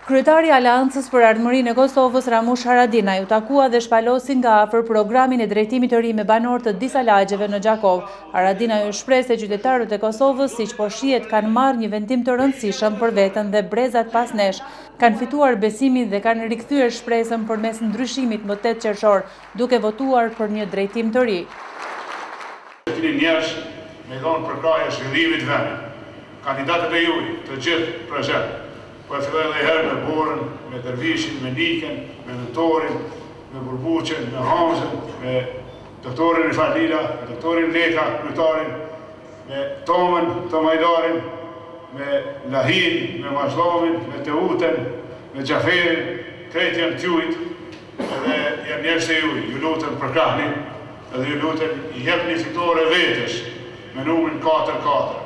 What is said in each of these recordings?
Kryetari i Aleancës për Ardhmërinë e Kosovës Ramush Haradinaj u takua dhe shpalosi nga afër programin e drejtimit të ri me banor të disa lagjeve në Gjakov. Haradinaj u shpreh se qytetarët e Kosovës, siç po shihet, kanë marrë një vendim të rëndësishëm për veten dhe brezat pas nesh kanë fituar besimin dhe kanë rikthyer shpresën përmes ndryshimit më 8 qershor, duke votuar për një drejtim të ri. Me dhonë përkraje zhvillimit vendit. Kandidatët e juaj, të gjithë prezent, po e filloj edhe herë me Borën, me Dervishin, me Niken, me Nëntorin, me Burbuqen, me Hamzën, me doktorin Rifat Lila, me doktorin Leka, kryetarin, me Tomën, Tomajdarin, me Lahin, me Mazlomin, me Teuten, me Gjaferin, krejt janë t'jujt, edhe janë njerëz të juaj, ju lutem përkrahni, edhe ju lutem i jepni fitore vetës, me numrin 4-4.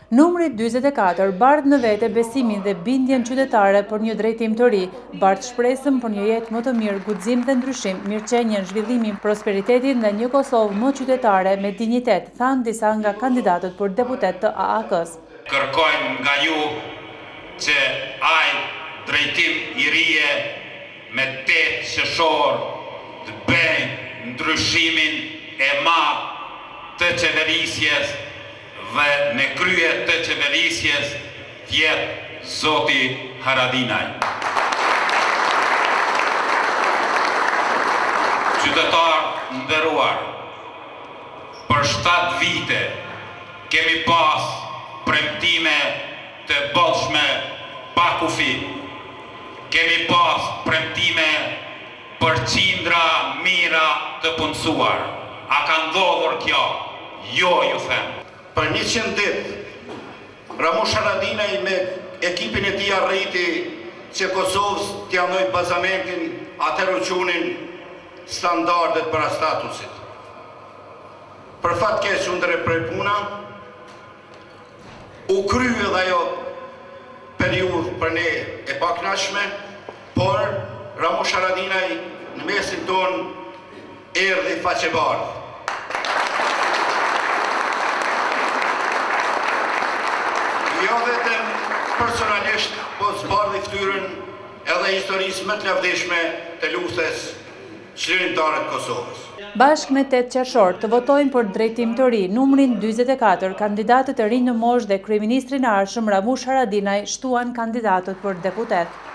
Numri 44 bardh në vete besimin dhe bindjen qytetare për një drejtim të ri, bardh shpresën për një jetë më të mirë, guxim dhe ndryshim, mirëqenien, zhvillimin, prosperitetin dhe një Kosovë më qytetare me dinjitet, thanë disa nga kandidatët për deputet të AAK-s. Kërkojmë nga ju që ai drejtim i rije me 8 qershor të bëjnë ndryshimin e madh të qeverisjes dhe në krye të qeverisjes tjetë Zoti Haradinaj. Qytetar nderuar, për 7 vite kemi pas premtime të bollshme pa kufi. Kemi pas premtime për qindra mira të punësuar. A ka ndodhur kjo? Jo, ju them. Për 100 ditë, Ramush Haradinaj me ekipin e tij arriti që Kosovës t'ia ndoj bazamentin atëherë u qunin standardet para statusit. Për fat keq u ndre prej puna, u krye edhe ajo periudhë për ne e paknaqshme, por Ramush Haradinaj në mesin ton erdhi faqebardh. Jo vetëm personalisht, po zbardhi fytyrën edhe historisë më të lavdishme të luftës çlirimtare të Kosovës. Bashkë me 8 qershor të votojnë për drejtim të ri, numrin 44 kandidatët e rinj në moshë dhe kryeministrin e ardhshëm Ramush Haradinaj shtuan kandidatët për deputet.